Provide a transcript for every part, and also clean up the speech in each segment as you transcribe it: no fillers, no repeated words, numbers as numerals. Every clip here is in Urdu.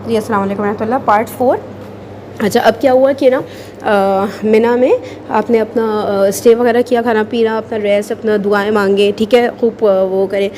جی السلام علیکم ورحمۃ اللہ. پارٹ 4. اچھا اب کیا ہوا کہ نا منیٰ میں آپ نے اپنا اسٹے وغیرہ کیا, کھانا پینا, اپنا ریسٹ, اپنا دعائیں مانگے, ٹھیک ہے, خوب وہ کریں.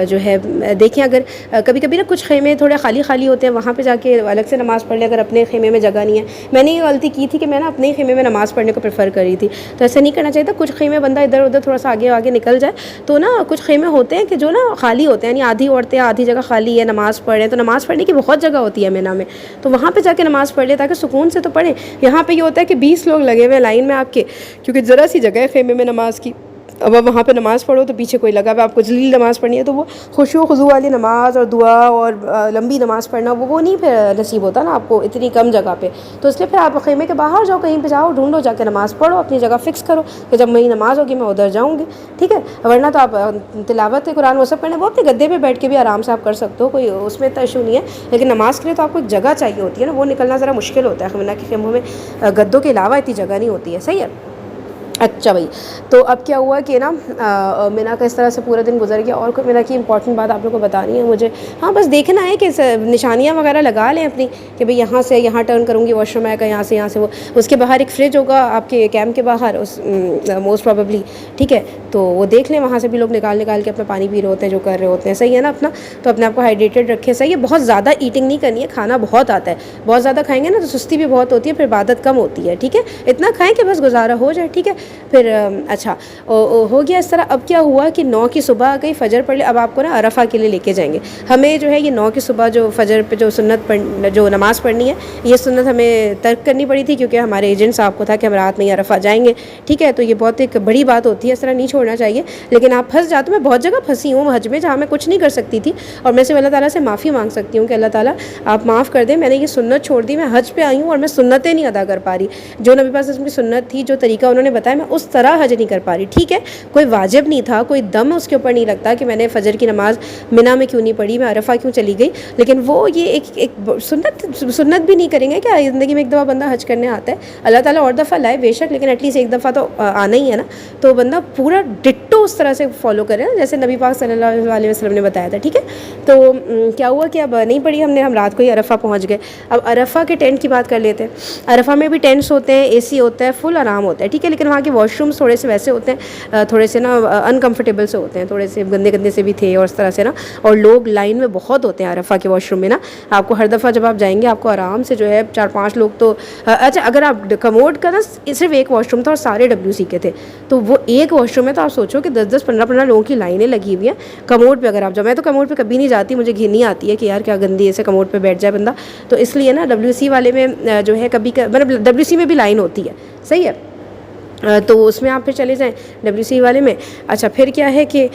جو ہے دیکھیں اگر کبھی کبھی نا کچھ خیمے تھوڑے خالی خالی ہوتے ہیں, وہاں پہ جا کے الگ سے نماز پڑھ لیں اگر اپنے خیمے میں جگہ نہیں ہے. میں نے یہ غلطی کی تھی کہ میں نا اپنے ہی خیمے میں نماز پڑھنے کو پریفر کری تھی, تو ایسا نہیں کرنا چاہیے تھا. کچھ خیمے بندہ ادھر ادھر تھوڑا سا آگے آگے نکل جائے تو نا کچھ خیمے ہوتے ہیں کہ جو نا خالی ہوتے ہیں, یعنی آدھی عورتیں آدھی جگہ خالی ہے, نماز پڑھ رہے ہیں, تو نماز پڑھنے کی بہت جگہ ہوتی ہے منیٰ میں, تو وہاں پہ جا کے نماز پڑھ لیں تاکہ سکون سے تو پڑھیں. یہاں پہ یہ ہوتا ہے کہ 20 لوگ لگے ہوئے ہیں لائن میں آپ کے, کیونکہ ذرا سی جگہ ہے خیمے میں نماز کی. اب آپ وہاں پہ نماز پڑھو تو پیچھے کوئی لگا ہوا, آپ کو جلیل نماز پڑھنی ہے تو وہ خشوع و خضوع والی نماز اور دعا اور لمبی نماز پڑھنا وہ نہیں پھر نصیب ہوتا نا آپ کو اتنی کم جگہ پہ. تو اس لیے پھر آپ خیمے کے باہر جاؤ, کہیں پہ جاؤ, ڈھونڈو, جا کے نماز پڑھو, اپنی جگہ فکس کرو کہ جب میری نماز ہوگی میں ادھر جاؤں گی, ٹھیک ہے. ورنہ تو آپ تلاوت قرآن وہ سب کرنا, وہ اپنے گدے پہ بیٹھ کے بھی آرام سے آپ کر سکتے ہو, کوئی اس میں اتنا ایشو نہیں ہے. لیکن نماز کے لیے تو آپ کو ایک جگہ چاہیے ہوتی ہے نا, وہ نکلنا ذرا مشکل ہوتا ہے. منیٰ کے خیموں میں گدوں کے علاوہ اتنی جگہ نہیں ہوتی ہے, صحیح ہے. اچھا بھائی, تو اب کیا ہوا کہ نا منیٰ کا اس طرح سے پورا دن گزر گیا. اور کوئی منیٰ کی امپورٹنٹ بات آپ لوگوں کو بتانی ہے مجھے, ہاں بس دیکھنا ہے کہ نشانیاں وغیرہ لگا لیں اپنی کہ بھئی یہاں سے یہاں ٹرن کروں گی, واش روم آئے گا یہاں سے وہ, اس کے باہر ایک فریج ہوگا آپ کے کیمپ کے باہر موسٹ پروبیبلی, ٹھیک ہے. تو وہ دیکھ لیں, وہاں سے بھی لوگ نکال کے اپنا پانی پی رہے ہوتے ہیں, جو کر رہے ہوتے ہیں, صحیح ہے نا اپنا. تو اپنے آپ کو ہائیڈریٹڈ رکھیں, صحیح ہے. بہت زیادہ ایٹنگ نہیں کرنی ہے, کھانا بہت آتا ہے, بہت زیادہ کھائیں گے نا تو سستی بھی بہت ہوتی ہے, پھر عبادت کم ہوتی ہے, ٹھیک ہے. اتنا کھائیں کہ بس گزارا ہو جائے, ٹھیک ہے. پھر اچھا ہو گیا اس طرح. اب کیا ہوا کہ 9 کی صبح آ گئی, فجر پڑھ لے. اب آپ کو نا عرفہ کے لیے لے کے جائیں گے. ہمیں جو ہے یہ 9 کی صبح جو فجر پہ جو سنت جو نماز پڑھنی ہے, یہ سنت ہمیں ترک کرنی پڑی تھی, کیونکہ ہمارے ایجنٹ صاحب کو تھا کہ ہم رات میں عرفہ جائیں گے, ٹھیک ہے. تو یہ بہت ایک بڑی بات ہوتی ہے, اس طرح نہیں چھوڑنا چاہیے. لیکن آپ پھنس جاتے, میں بہت جگہ پھنسی ہوں حج میں جہاں میں کچھ نہیں کر سکتی تھی, اور میں صرف اللہ تعالیٰ سے معافی مانگ سکتی ہوں کہ اللہ تعالیٰ آپ معاف کر دیں, میں نے یہ سنت چھوڑ دی, میں حج پہ آئی ہوں اور میں سنتیں نہیں ادا کر پا رہی. جو نبی پاک کی سنت تھی, جو طریقہ انہوں نے بتایا, میں اس طرح حج نہیں کر پا رہی, ٹھیک ہے. کوئی واجب نہیں تھا, کوئی دم اس کے اوپر نہیں لگتا کہ میں نے فجر کی نماز منیٰ میں کیوں نہیں پڑھی, میں عرفہ کیوں چلی گئی. لیکن وہ یہ ایک سنت بھی نہیں کریں گے کیا زندگی میں ایک دفعہ بندہ حج کرنے آتا ہے, اللہ تعالیٰ اور دفعہ لائے بے شک, لیکن ایٹ لیسٹ ایک دفعہ تو آنا ہی ہے نا. تو بندہ پورا ڈٹو اس طرح سے فالو کرے نا جیسے نبی پاک صلی اللہ علیہ وسلم نے بتایا تھا, ٹھیک ہے. تو کیا ہوا کہ اب نہیں پڑھی ہم رات کو ہی عرفہ پہنچ گئے. اب عرفہ کے ٹینٹ کی بات کر لیتے ہیں. عرفہ میں بھی ٹینٹس ہوتے ہیں, اے سی ہوتا ہے, فل آرام ہوتا ہے, ٹھیک ہے. لیکن وہاں کے واش رومس تھوڑے سے ویسے ہوتے ہیں, تھوڑے سے نا انکمفرٹیبل سے ہوتے ہیں, تھوڑے سے گندے سے بھی تھے اور اس طرح سے نا. اور لوگ لائن میں بہت ہوتے ہیں عرفہ کے واش روم میں نا. آپ کو ہر دفعہ جب آپ جائیں گے آپ کو آرام سے جو ہے 4-5 لوگ تو اچھا, اگر آپ کموڈ کا نا صرف ایک واش روم تھا اور سارے WC کے تھے, تو وہ ایک واش روم میں تو آپ سوچو کہ 10-15 لوگوں کی لائنیں لگی ہوئی ہیں. کموڈ پہ اگر آپ جاؤ, میں تو کموڈ پہ کبھی نہیں جاتی, مجھے گھنی آتی ہے کہ یار کیا گندی ایسے کموڈ پہ بیٹھ جائے بندہ. تو اس لیے نا WC والے میں جو ہے کبھی مطلب WC میں بھی لائن ہوتی ہے, صحیح ہے. تو اس میں آپ پھر چلے جائیں WC والے میں. اچھا پھر کیا ہے کہ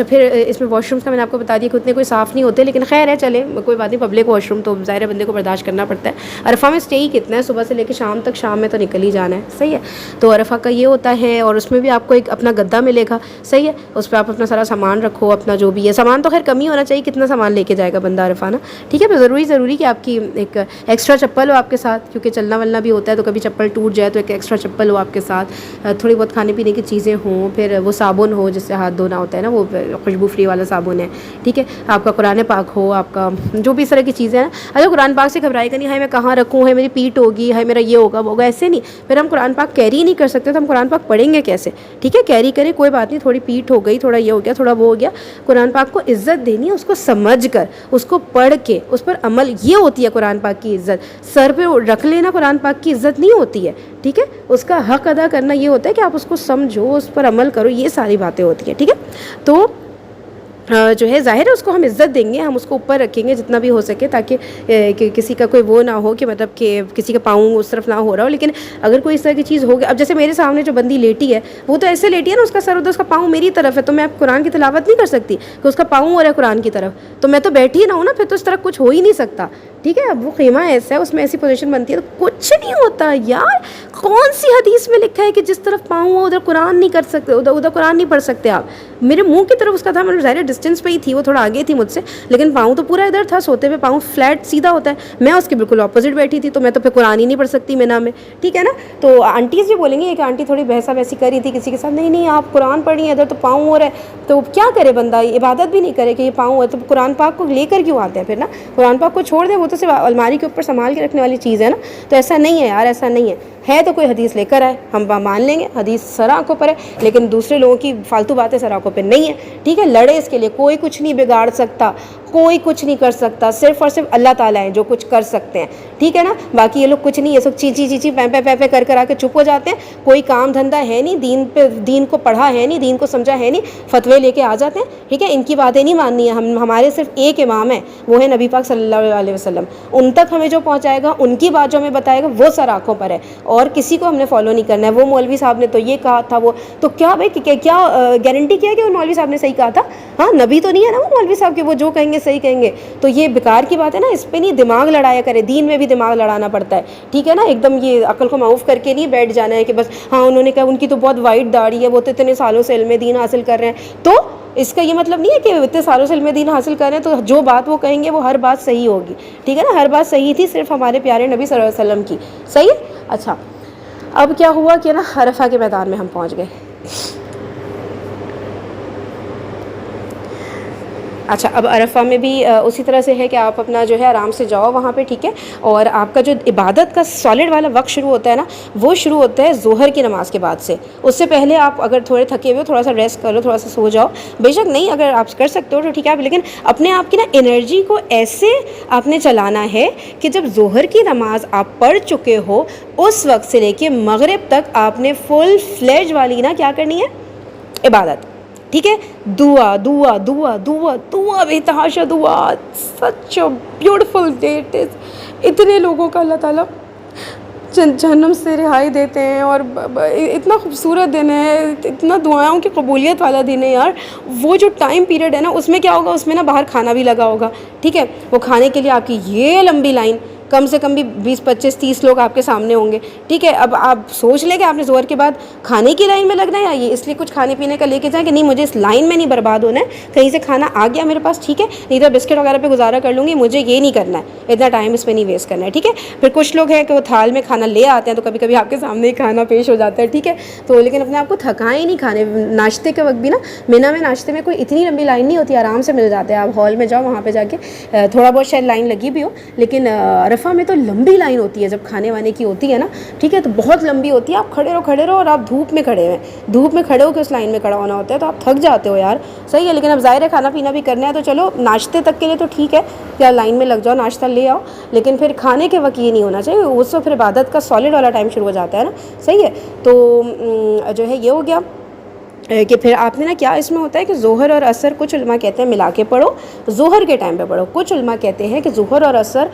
پھر اس میں واش رومس کا میں نے آپ کو بتا دیا کہ اتنے کوئی صاف نہیں ہوتے, لیکن خیر ہے, چلے کوئی بات نہیں. پبلک واش روم تو ظاہر بندے کو برداشت کرنا پڑتا ہے. عرفہ میں اسٹے ہی کتنا ہے, صبح سے لے کے شام تک, شام میں تو نکل ہی جانا ہے, صحیح ہے. تو عرفہ کا یہ ہوتا ہے, اور اس میں بھی آپ کو ایک اپنا گدا ملے گا, صحیح ہے. اس پہ آپ اپنا سارا سامان رکھو, اپنا جو بھی ہے سامان تو خیر کم ہی ہونا چاہیے, کتنا سامان لے کے جائے گا بندہ عرفہ نا, ٹھیک ہے. پھر ضروری کہ آپ کی ایک ایکسٹرا چپل ہو آپ کے ساتھ, کیونکہ چلنا ولنا بھی ہوتا ہے, تو کبھی چپل ٹوٹ جائے تو ایک ایکسٹرا چپل ہو آپ کے ساتھ. تھوڑی بہت کھانے پینے کی چیزیں ہوں, پھر وہ صابن ہو جس سے ہاتھ دھونا ہوتا ہے نا, وہ خوشبو فری والا صابن ہے, ٹھیک ہے. آپ کا قرآن پاک ہو, آپ کا جو بھی اس طرح کی چیزیں ہیں. اچھا قرآن پاک سے گھبرائے گا نہیں, ہے میں کہاں رکھوں, ہے میری پیٹ ہوگی, ہے میرا یہ ہوگا وہ ہوگا, ایسے نہیں. پھر ہم قرآن پاک کیری ہی نہیں کر سکتے تو ہم قرآن پاک پڑھیں گے کیسے, ٹھیک ہے. کیری کریں کوئی بات نہیں, تھوڑی پیٹ ہو گئی, تھوڑا یہ ہو گیا, تھوڑا وہ ہو گیا. قرآن پاک کو عزت دینی ہے, اس کو سمجھ کر, اس کو پڑھ کے, اس پر عمل, یہ ہوتی ہے قرآن پاک کی عزت. سر پہ رکھ لینا قرآن پاک کی عزت نہیں ہوتی ہے, ٹھیک ہے. اس کا حق ادا کرنا یہ ہوتا ہے کہ آپ اس کو سمجھو, اس پر عمل کرو, یہ ساری باتیں ہوتی ہیں, ٹھیک ہے. تو جو ہے ظاہر ہے اس کو ہم عزت دیں گے, ہم اس کو اوپر رکھیں گے جتنا بھی ہو سکے, تاکہ کسی کا کوئی وہ نہ ہو کہ مطلب کہ کسی کا پاؤں اس طرف نہ ہو رہا ہو. لیکن اگر کوئی اس طرح کی چیز ہوگی, اب جیسے میرے سامنے جو بندی لیٹی ہے وہ تو ایسے لیٹی ہے نا, اس کا سر ادھر, اس کا پاؤں میری طرف ہے, تو میں اب قرآن کی تلاوت نہیں کر سکتی کہ اس کا پاؤں ہو رہا ہے قرآن کی طرف, تو میں تو بیٹھی نہ ہوں نا, پھر تو اس طرح کچھ ہو ہی نہیں سکتا, ٹھیک ہے. اب وہ خیمہ ایسا ہے, اس میں ایسی پوزیشن بنتی ہے تو کچھ نہیں ہوتا یار. کون سی حدیث میں لکھا ہے کہ جس طرف پاؤں ہو ادھر قرآن نہیں کر سکتے, ادھر قرآن نہیں پڑھ سکتے آپ؟ میرے منہ کی طرف اس کا تھا, میں ظاہر ڈسٹینس پہ ہی تھی, وہ تھوڑا آگے تھی مجھ سے, لیکن پاؤں تو پورا ادھر تھا, سوتے ہوئے پاؤں فلیٹ سیدھا ہوتا ہے. میں اس کے بالکل اپوزٹ بیٹھی تھی, تو میں تو پھر قرآن ہی نہیں پڑھ سکتی مینا میں, ٹھیک ہے نا. تو آنٹیز بھی بولیں گے, ایک آنٹی تھوڑی بحثہ ویسی کری تھی کسی کے ساتھ, نہیں نہیں آپ قرآن پڑھ رہی ہیں, ادھر تو پاؤں ہو رہا ہے, تو کیا کرے بندہ, عبادت بھی نہیں کرے کہ یہ پاؤں ہے, تو قرآن پاک کو لے کر کیوں آتے ہیں پھر نا. قرآن پاک کو چھوڑ دیں, وہ تو صرف الماری کے اوپر سنبھال کے رکھنے والی چیز ہے نا. تو ایسا نہیں ہے یار, ایسا نہیں ہے. ہے تو کوئی حدیث لے کر آئے, ہم مان لیں گے حدیث سر آنکھوں پر ہے, لیکن دوسرے لوگوں کی فالتو باتیں سر آنکھوں پہ نہیں ہے, ٹھیک ہے. لڑے اس کے لیے, کوئی کچھ نہیں بگاڑ سکتا, کوئی کچھ نہیں کر سکتا, صرف اور صرف اللہ تعالیٰ ہیں جو کچھ کر سکتے ہیں, ٹھیک ہے نا. باقی یہ لوگ کچھ نہیں, یہ سب چیچی چیچی پے کر آ کے چپ ہو جاتے ہیں. کوئی کام دھندا ہے نہیں, دین پہ دین کو پڑھا ہے نہیں, دین کو سمجھا ہے نہیں, فتوے لے کے آ جاتے ہیں, ٹھیک ہے. ان کی باتیں نہیں ماننی ہے. ہمارے صرف ایک امام ہے, وہ ہے نبی پاک صلی اللہ علیہ وسلم. ان تک ہمیں جو پہنچائے گا, ان کی بات جو ہمیں بتائے گا, وہ سر آنکھوں پر ہے, اور کسی کو ہم نے فالو نہیں کرنا ہے. وہ مولوی صاحب نے تو یہ کہا تھا, وہ تو کیا بھائی, کیا گارنٹی کیا کہ وہ مولوی صاحب نے صحیح کہا تھا؟ ہاں, نبی تو نہیں ہے نا وہ مولوی صاحب کے وہ جو کہیں گے صحیح کہیں گے. تو یہ بیکار کی بات ہے نا, اس پہ نہیں دماغ لڑایا کرے. دین میں بھی دماغ لڑانا پڑتا ہے, ٹھیک ہے نا. ایک دم یہ عقل کو معاف کر کے نہیں بیٹھ جانا ہے کہ بس ہاں انہوں نے کہا ان کی تو بہت وائٹ داڑھی ہے, وہ تو اتنے سالوں سے علم دین حاصل کر رہے ہیں, تو اس کا یہ مطلب نہیں ہے کہ اتنے سالوں سے علم دین حاصل کر رہے ہیں تو جو بات وہ کہیں گے وہ ہر بات صحیح ہوگی, ٹھیک ہے نا. ہر بات صحیح تھی صرف ہمارے پیارے نبی صلی اللہ علیہ وسلم کی, صحیح ہے. اچھا, اب کیا ہوا کہ نا عرفہ کے میدان میں ہم پہنچ گئے. اچھا, اب عرفہ میں بھی اسی طرح سے ہے کہ آپ اپنا جو ہے آرام سے جاؤ وہاں پہ, ٹھیک ہے. اور آپ کا جو عبادت کا سالڈ والا وقت شروع ہوتا ہے نا, وہ شروع ہوتا ہے ظہر کی نماز کے بعد سے. اس سے پہلے آپ اگر تھوڑے تھکے ہوئے ہو, تھوڑا سا ریسٹ کر لو, تھوڑا سا سو جاؤ, بے شک نہیں اگر آپ کر سکتے ہو تو ٹھیک ہے, لیکن اپنے آپ کی نا انرجی کو ایسے آپ نے چلانا ہے کہ جب ظہر کی نماز آپ پڑھ چکے ہو, اس وقت سے لے کے مغرب تک آپ نے فل فلیج والی نا کیا کرنی ہے, عبادت, ٹھیک ہے. دعا دعا دعا دعا دعا, بے تحاشا دعا, such a beautiful day it is. اتنے لوگوں کا اللہ تعالیٰ جہنم سے رہائی دیتے ہیں, اور اتنا خوبصورت دن ہے, اتنا دعاؤں کی قبولیت والا دن ہے یار. وہ جو ٹائم پیریڈ ہے نا, اس میں کیا ہوگا, اس میں نا باہر کھانا بھی لگا ہوگا, ٹھیک ہے. وہ کھانے کے لیے آپ کی یہ لمبی لائن, کم سے کم بھی 20-25-30 لوگ آپ کے سامنے ہوں گے, ٹھیک ہے. اب آپ سوچ لیں کہ آپ نے ظہر کے بعد کھانے کی لائن میں لگنا ہے, یا یہ اس لیے کچھ کھانے پینے کا لے کے جائیں کہ نہیں مجھے اس لائن میں نہیں برباد ہونا ہے, کہیں سے کھانا آ گیا میرے پاس, ٹھیک ہے, نہیں تو بسکٹ وغیرہ پہ گزارا کر لوں گی, مجھے یہ نہیں کرنا ہے, اتنا ٹائم اس پہ نہیں ویسٹ کرنا ہے, ٹھیک ہے. پھر کچھ لوگ ہیں کہ وہ تھال میں کھانا لے آتے ہیں, تو کبھی کبھی آپ کے سامنے ہی کھانا پیش ہو جاتا ہے, ٹھیک ہے. تو لیکن اپنے آپ کو تھکائیں نہیں کھانے. ناشتے کے وقت بھی نا مینا میں ناشتے میں کوئی اتنی لمبی لائن نہیں ہوتی, آرام سے مل جاتے ہیں. آپ ہال میں جاؤ, وہاں پہ جا کے تھوڑا بہت شاید لائن لگی بھی ہو, لیکن عرفہ میں تو لمبی لائن ہوتی ہے جب کھانے وانے کی ہوتی ہے نا, ٹھیک ہے. تو بہت لمبی ہوتی ہے, آپ کھڑے رہو, اور آپ دھوپ میں کھڑے ہوئے, دھوپ میں کھڑے ہو کے اس لائن میں کھڑا ہونا ہوتا ہے, تو آپ تھک جاتے ہو یار, صحیح ہے. لیکن اب ظاہر ہے کھانا پینا بھی کرنا ہے, تو چلو ناشتے تک کے لیے تو ٹھیک ہے کہ لائن میں لگ جاؤ, ناشتہ لے آؤ, لیکن پھر کھانے کے وقت یہ نہیں ہونا چاہیے. اس وقت پھر عبادت کا سالڈ والا ٹائم شروع ہو جاتا ہے نا, صحیح ہے. تو جو ہے یہ ہو گیا کہ پھر آپ نے نا کیا اس میں ہوتا ہے کہ ظہر اور عصر کچھ علماء کہتے ہیں ملا کے پڑھو, ظہر کے ٹائم پہ پڑھو. کچھ علماء کہتے ہیں کہ ظہر اور عصر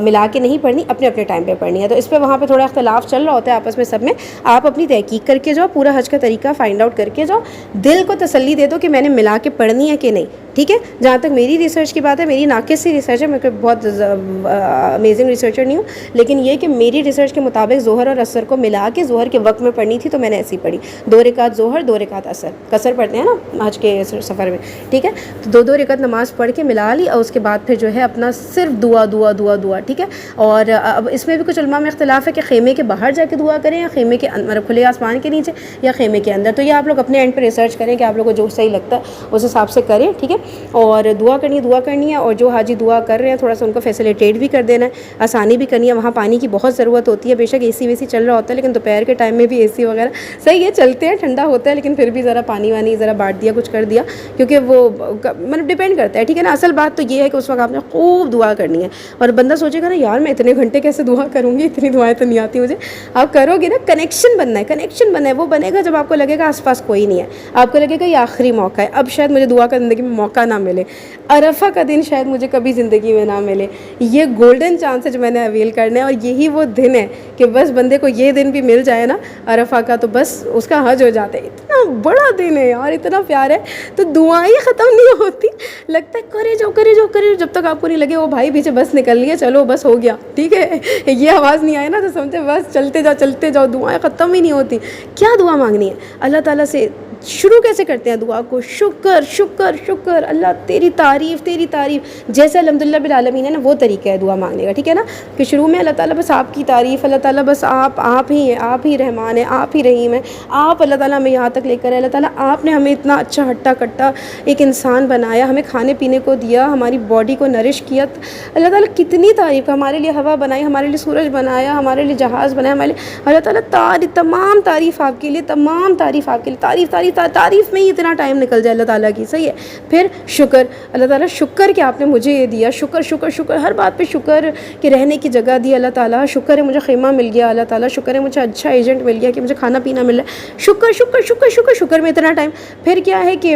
ملا کے نہیں پڑھنی, اپنے اپنے ٹائم پہ پڑھنی ہے. تو اس پہ وہاں پہ تھوڑا اختلاف چل رہا ہوتا ہے آپس میں سب میں. آپ اپنی تحقیق کر کے جاؤ, پورا حج کا طریقہ فائنڈ آؤٹ کر کے جاؤ, دل کو تسلی دے دو کہ میں نے ملا کے پڑھنی ہے کہ نہیں, ٹھیک ہے. جہاں تک میری ریسرچ کی بات ہے, میری ناقص سی ریسرچ ہے, میں کوئی بہت امیزنگ ریسرچر نہیں ہوں, لیکن یہ کہ میری ریسرچ کے مطابق ظہر اور عصر کو ملا کے ظہر کے وقت میں پڑھنی تھی, تو میں نے ایسی پڑھی, 2 رکعت ظہر 2 رکعت عصر, قصر پڑھتے ہیں نا حج کے سفر میں, ٹھیک ہے. تو 2 رکعت نماز پڑھ کے ملا لی, اور اس کے بعد پھر جو ہے اپنا صرف دعا دعا دعا دعا, ٹھیک ہے. اور اب اس میں بھی کچھ علماء میں اختلاف ہے کہ خیمے کے باہر جا کے دعا کریں, یا خیمے کے اندر کھلے آسمان کے نیچے, یا خیمے کے اندر. تو یہ آپ لوگ اپنے اینڈ پہ ریسرچ کریں کہ آپ لوگوں کو جو صحیح لگتا ہے اس حساب سے کریں, ٹھیک ہے. اور دعا کرنی ہے, اور جو حاجی دعا کر رہے ہیں تھوڑا سا ان کو فیسیلیٹیٹ بھی کر دینا ہے, آسانی بھی کرنی ہے. وہاں پانی کی بہت ضرورت ہوتی ہے, بے شک اے سی ویسی چل رہا ہوتا ہے, لیکن دوپہر کے ٹائم میں بھی اے سی وغیرہ صحیح ہے, چلتے ہیں, ٹھنڈا ہوتا ہے, لیکن پھر بھی ذرا پانی وانی ذرا بانٹ دیا, کچھ کر دیا, کیونکہ وہ مطلب ڈپینڈ کرتا ہے, ٹھیک ہے نا. اصل بات تو یہ ہے کہ اس وقت آپ نے خوب دعا کرنی ہے. اور بندہ سوچے گا نا یار میں اتنے گھنٹے کیسے دعا کروں گی, اتنی دعائیں تو نہیں آتی مجھے. آپ کرو گے نا, کنیکشن بننا ہے, وہ بنے گا جب آپ کو لگے گا آس پاس کوئی نہیں ہے, آپ کو لگے گا یہ آخری موقع ہے, اب شاید مجھے دعا کا زندگی میں موقع نہ ملے, عرفہ کا دن شاید مجھے کبھی زندگی میں نہ ملے. یہ گولڈن چانس ہے جو میں نے اویل کرنا ہے, اور یہی وہ دن ہے کہ بس بندے کو یہ دن بھی مل جائے نا عرفہ کا, تو بس اس کا حج ہو جاتا ہے. اتنا بڑا دن ہے یار, اتنا پیار ہے, تو دعائیں ختم نہیں ہوتی, لگتا ہے کرے جاؤ کرے جاؤ کرے جاؤ, جب تک آپ کو نہیں لگے وہ بھائی پیچھے بس نکل رہی ہے, چلو بس ہو گیا ٹھیک ہے, یہ آواز نہیں آئے نا تو سمجھتے بس چلتے جاؤ, دعائیں ختم ہی نہیں ہوتی. کیا دعا مانگنی ہے اللہ تعالیٰ سے؟ شروع کیسے کرتے ہیں دعا کو؟ شکر شکر شکر, اللہ تیری تعریف تیری تعریف, جیسے الحمدللہ بالعالمین ہے نا, وہ طریقہ ہے دعا مانگنے کا, ٹھیک ہے نا, کہ شروع میں اللہ تعالیٰ بس آپ کی تعریف, اللہ تعالیٰ بس آپ ہی ہیں, آپ ہی رحمان ہیں, آپ ہی رحیم ہیں, آپ اللہ تعالیٰ ہمیں یہاں تک لے کر, اللہ تعالیٰ آپ نے ہمیں اتنا اچھا ہٹا کٹا ایک انسان بنایا, ہمیں کھانے پینے کو دیا, ہماری باڈی کو نرش کیا, اللہ تعالیٰ کتنی تعریف, ہمارے لیے ہوا بنائی, ہمارے لیے سورج بنایا, ہمارے لیے جہاز بنایا, ہمارے لیے اللہ تعالیٰ تمام تعریف آپ کے لیے, تمام تعریف آپ کے لیے, تعریف تعریف تعریف میں ہی اتنا ٹائم نکل جائے اللہ تعالیٰ کی, صحیح ہے. پھر شکر, اللہ تعالیٰ شکر کہ آپ نے مجھے یہ دیا, شکر شکر شکر, ہر بات پہ شکر کہ رہنے کی جگہ دی اللہ تعالیٰ, شکر ہے مجھے خیمہ مل گیا اللہ تعالیٰ, شکر ہے مجھے اچھا ایجنٹ مل گیا کہ مجھے کھانا پینا مل رہا ہے, شکر شکر شکر شکر شکر میں اتنا ٹائم. پھر کیا ہے کہ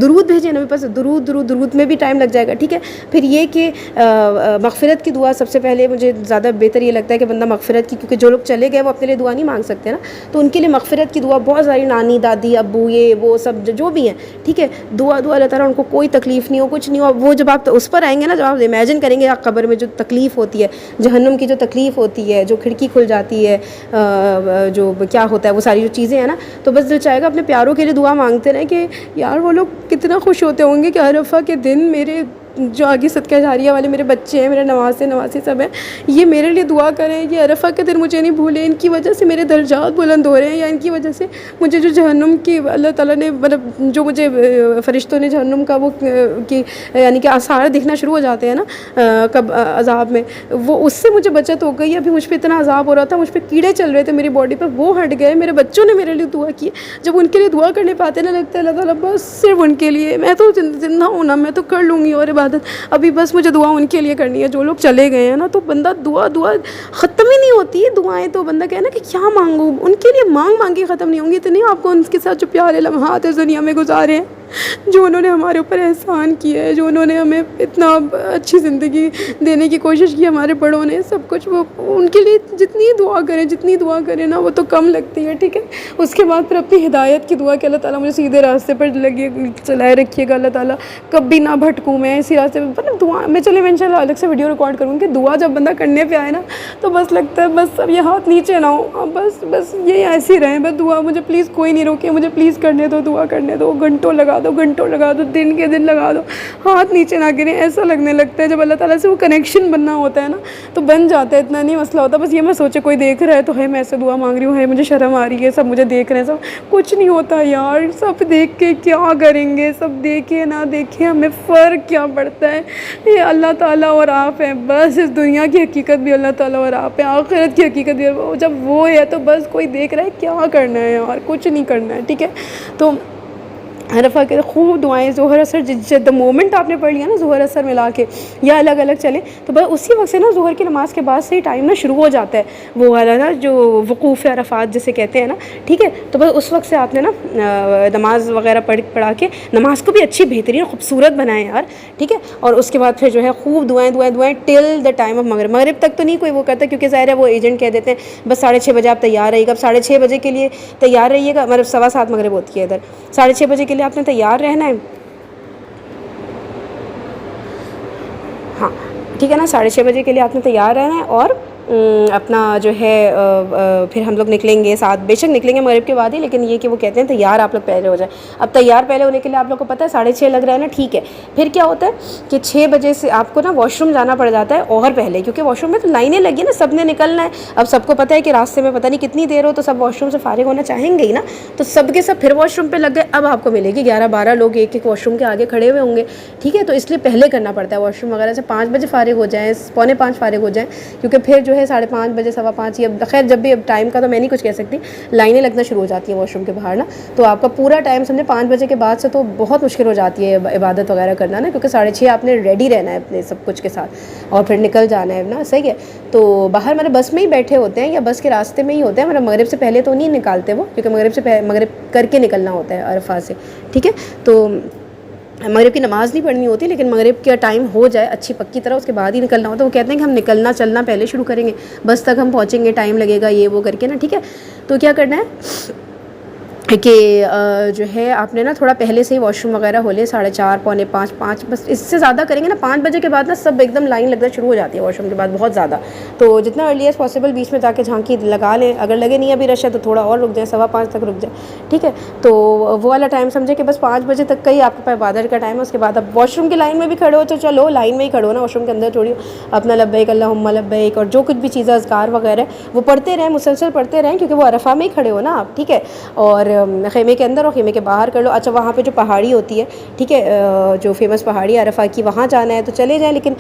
درود بھیجیں نبی پاس, درود میں بھی ٹائم لگ جائے گا, ٹھیک ہے. پھر یہ کہ مغفرت کی دعا سب سے پہلے مجھے زیادہ بہتر یہ لگتا ہے کہ بندہ مغفرت کی, کیونکہ جو لوگ چلے گئے وہ اپنے لیے دعا نہیں مانگ سکتے نا, تو ان کے لیے مغفرت کی دعا بہت ساری, نانی دادی ابو یہ وہ سب جو بھی ہیں, ٹھیک ہے, دعا اللہ تعالیٰ ان کو کوئی تکلیف نہیں ہو, کچھ نہیں ہو. وہ جب آپ اس پر آئیں گے نا, جب آپ امیجن کریں گے آپ قبر میں جو تکلیف ہوتی ہے, جہنم کی جو تکلیف ہوتی ہے, جو کھڑکی کھل جاتی ہے, جو کیا ہوتا ہے وہ ساری جو چیزیں ہیں نا, تو بس دل چاہے گا اپنے پیاروں کے لیے دعا مانگتے رہیں کہ یار وہ لوگ کتنا خوش ہوتے ہوں گے کہ عرفہ کے دن میرے جو آگے صدقہ جاریہ والے میرے بچے ہیں, میرے نواسی سب ہیں, یہ میرے لیے دعا کریں کہ عرفہ کے دن مجھے نہیں بھولیں, ان کی وجہ سے میرے درجات بلند ہو رہے ہیں, یا ان کی وجہ سے مجھے جو جہنم کی اللہ تعالیٰ نے مطلب جو مجھے فرشتوں نے جہنم کا وہ کی یعنی کہ آثار دکھنا شروع ہو جاتے ہیں نا کب عذاب میں, وہ اس سے مجھے بچت ہو گئی. ابھی مجھ پہ اتنا عذاب ہو رہا تھا, مجھ پہ کیڑے چل رہے تھے میری باڈی پہ, وہ ہٹ گئے, میرے بچوں نے میرے لیے دعا کی. جب ان کے لیے دعا کرنے پاتے نا, لگتا ہے اللہ تعالیٰ بس صرف ان کے لیے, میں تو زندہ ہوں نا, میں تو کر لوں گی اور عبادت, ابھی بس مجھے دعا ان کے لیے کرنی ہے. جو لوگ چلے گئے ہیں نا, تو بندہ دعا ختم ہی نہیں ہوتی ہے دعائیں, تو بندہ کہے نا کہ کیا مانگوں, ان کے لیے مانگ کے ختم نہیں ہوں گی. اتنے آپ کو ان کے ساتھ جو پیارے لمحات اس دنیا میں گزارے ہیں, جو انہوں نے ہمارے اوپر احسان کیا ہے, جو انہوں نے ہمیں اتنا اچھی زندگی دینے کی کوشش کی ہمارے بڑوں نے, سب کچھ وہ ان کے لیے جتنی دعا کریں نا وہ تو کم لگتی ہے, ٹھیک ہے. اس کے بعد پھر اپنی ہدایت کی دعا کہ اللہ تعالیٰ مجھے سیدھے راستے پر چلائے رکھیے گا, اللہ تعالیٰ کبھی نہ بھٹکوں میں اسی راستے پہ. مطلب دعا میں چلے میں انشاءاللہ الگ سے ویڈیو ریکارڈ کروں کہ دعا جب بندہ کرنے پہ آئے نا, تو بس لگتا ہے بس اب یہ ہاتھ نیچے نہ ہو, بس یہ ایسے ہی رہیں, بس دعا مجھے پلیز کوئی نہیں روکے, مجھے پلیز کرنے دو, دعا کرنے دو, گھنٹوں لگا دو, دن کے دن لگا دو, ہاتھ نیچے نہ گریں. ایسا لگنے لگتا ہے جب اللہ تعالیٰ سے وہ کنیکشن بننا ہوتا ہے نا, تو بن جاتا ہے, اتنا نہیں مسئلہ ہوتا. بس یہ میں سوچے کوئی دیکھ رہا ہے تو ہے میں ایسے دعا مانگ رہی ہوں, ہے مجھے شرم آ رہی ہے, سب مجھے دیکھ رہے ہیں, سب کچھ نہیں ہوتا یار. سب دیکھ کے کیا کریں گے, سب دیکھے نہ دیکھے ہمیں فرق کیا پڑتا ہے, یہ اللہ تعالیٰ اور آپ ہیں بس. اس دنیا کی حقیقت بھی اللہ تعالیٰ اور آپ ہیں, آخرت کی حقیقت بھی, جب وہ ہے تو بس کوئی دیکھ رہا ہے, کیا کرنا ہے یار, کچھ نہیں کرنا ہے, ٹھیک ہے. تو عرفہ کے خوب دعائیں, ظہر اثر دا مومنٹ آپ نے پڑھ لیا نا, ظہر اثر ملا کے یا الگ الگ چلیں, تو بس اسی وقت سے نا ظہر کی نماز کے بعد سے ہی ٹائم نا شروع ہو جاتا ہے, وہ والا نا جو وقوف عرفات جسے کہتے ہیں نا, ٹھیک ہے. تو بس اس وقت سے آپ نے نا نماز وغیرہ پڑھا کے نماز کو بھی اچھی بہترین خوبصورت بنائیں یار, ٹھیک ہے. اور اس کے بعد پھر جو ہے خوب دعائیں ٹل دا ٹائم آف مغرب تک تو نہیں کوئی وہ کرتا, کیونکہ ظاہر ہے وہ ایجنٹ کہہ دیتے ہیں بس 6:30 بجے آپ تیار رہیے گا. اب 6:30 بجے کے لیے تیار رہیے گا, مطلب 7:15 مغرب ہوتی ہے ادھر, 6:30 بجے کے لیے آپ نے تیار رہنا ہے, ہاں ٹھیک ہے نا. 6:30 بجے کے لیے آپ نے تیار رہنا ہے, اور اپنا جو ہے پھر ہم لوگ نکلیں گے ساتھ, بے شک نکلیں گے مغرب کے بعد ہی, لیکن یہ کہ وہ کہتے ہیں تیار آپ لوگ پہلے ہو جائیں. اب تیار پہلے ہونے کے لیے آپ لوگ کو پتہ ہے 6:30 لگ رہا ہے نا, ٹھیک ہے. پھر کیا ہوتا ہے کہ 6 بجے سے آپ کو نا واش روم جانا پڑ جاتا ہے اور پہلے, کیونکہ واش روم میں تو لائنیں لگی نا, سب نے نکلنا ہے. اب سب کو پتہ ہے کہ راستے میں پتہ نہیں کتنی دیر ہو, تو سب واش روم سے فارغ ہونا چاہیں گے ہی نا, تو سب کے سب پھر واش روم پہ لگ گئے. اب آپ کو ملے گی 11-12 لوگ ایک واش روم کے آگے کھڑے ہوئے ہوں گے, ٹھیک ہے. تو اس لیے پہلے کرنا پڑتا ہے واش روم وغیرہ سے, 5 بجے فارغ ہو جائیں, 4:45 فارغ ہو جائیں, کیونکہ پھر جو ہے 5:30 بجے 5:15 یا خیر جب بھی, اب ٹائم کا تو میں نہیں کچھ کہہ سکتی, لائنیں لگنا شروع ہو جاتی ہیں واش روم کے باہر نا. تو آپ کا پورا ٹائم سمجھے 5 بجے کے بعد سے تو بہت مشکل ہو جاتی ہے عبادت وغیرہ کرنا نا, کیونکہ 6:30 آپ نے ریڈی رہنا ہے اپنے سب کچھ کے ساتھ, اور پھر نکل جانا ہے نا, صحیح ہے. تو باہر میرے بس میں ہی بیٹھے ہوتے ہیں یا بس کے راستے میں ہی ہوتے ہیں, میرا مغرب سے پہلے تو نہیں نکالتے وہ, کیونکہ مغرب کر کے نکلنا ہوتا ہے عرفہ سے, ٹھیک ہے. تو مغرب کی نماز نہیں پڑھنی ہوتی, لیکن مغرب کا ٹائم ہو جائے اچھی پکی طرح, اس کے بعد ہی نکلنا ہوتا ہے. وہ کہتے ہیں کہ ہم نکلنا چلنا پہلے شروع کریں گے, بس تک ہم پہنچیں گے, ٹائم لگے گا, یہ وہ کر کے نا, ٹھیک ہے. تو کیا کرنا ہے, کہ جو ہے آپ نے نا تھوڑا پہلے سے ہی واش روم وغیرہ ہو لے 4:30 پونے 5 بس اس سے زیادہ کریں گے نا 5 بجے کے بعد نا سب ایک دم لائن لگنا شروع ہو جاتی ہے واش روم کے بعد بہت زیادہ. تو جتنا ارلی ایز پاسبل بیچ میں جا کے جھانکی لگا لیں, اگر لگے نہیں ابھی رش ہے تو تھوڑا اور رک جائیں 5:15 تک رک جائیں, ٹھیک ہے. تو وہ والا ٹائم سمجھے کہ بس 5 بجے تک کا ہی آپ کے پاس عبادت کا ٹائم ہے. اس کے بعد اب واش روم کی لائن میں بھی کھڑے ہو تو چلو لائن میں ہی کھڑے ہو نا, واش روم کے اندر تھوڑی اپنا لبیک اللہم لبیک اور جو کچھ بھی چیزیں اذکار وغیرہ وہ پڑھتے رہیں, مسلسل پڑھتے رہیں, کیونکہ وہ عرفہ میں ہی کھڑے ہو نا آپ, ٹھیک ہے. اور خیمے کے اندر اور خیمے کے باہر کر لو. اچھا وہاں پہ جو پہاڑی ہوتی ہے, ٹھیک ہے, جو فیمس پہاڑی عرفہ کی, وہاں جانا ہے تو چلے جائیں. لیکن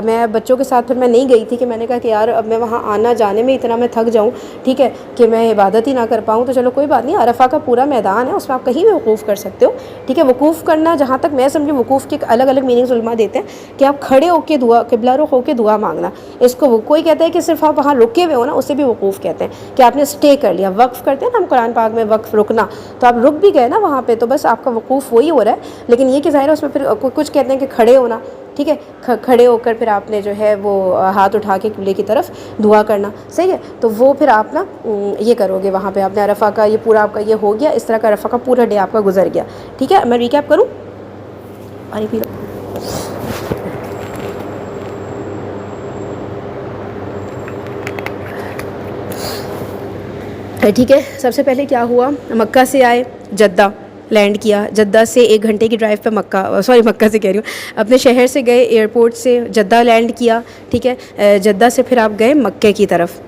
میں بچوں کے ساتھ پھر میں نہیں گئی تھی کہ میں نے کہا کہ یار اب میں وہاں آنا جانے میں اتنا میں تھک جاؤں, ٹھیک ہے, کہ میں عبادت ہی نہ کر پاؤں. تو چلو کوئی بات نہیں, عرفہ کا پورا میدان ہے, اس میں آپ کہیں بھی وقوف کر سکتے ہو, ٹھیک ہے. وقوف کرنا جہاں تک میں سمجھوں وقوف کے الگ الگ میننگز علماء دیتے ہیں کہ آپ کھڑے ہو کے دعا, قبلہ رخ ہو کے دعا مانگنا, اس کو کوئی کہتا ہے کہ صرف آپ وہاں رکے ہوئے ہو نا اسے بھی وقوف کہتے ہیں, کہ آپ نے اسٹے کر لیا. وقف کرتے ہیں نا ہم قرآن پاک میں وقف رکنا, تو آپ رک بھی گئے نا وہاں پہ, تو بس آپ کا وقوف وہی ہو رہا ہے. لیکن یہ کہ ظاہر ہے اس میں پھر کچھ کہتے ہیں کہ کھڑے ہونا, ٹھیک ہے, کھڑے ہو کر پھر آپ نے جو ہے وہ ہاتھ اٹھا کے قبلے کی طرف دعا کرنا, صحیح ہے. تو وہ پھر آپ نا یہ کرو گے وہاں پہ, آپ نے عرفہ کا یہ پورا آپ کا یہ ہو گیا, اس طرح کا عرفہ کا پورا ڈے آپ کا گزر گیا, ٹھیک ہے. میں ریکیپ کروں, پانی پی لو. ٹھیک ہے. سب سے پہلے کیا ہوا, مکہ سے آئے, جدہ لینڈ کیا, جدہ سے 1 گھنٹے کی ڈرائیو پہ مکہ سے کہہ رہی ہوں, اپنے شہر سے گئے ایئرپورٹ سے, جدہ لینڈ کیا, ٹھیک ہے. جدہ سے پھر آپ گئے مکے کی طرف,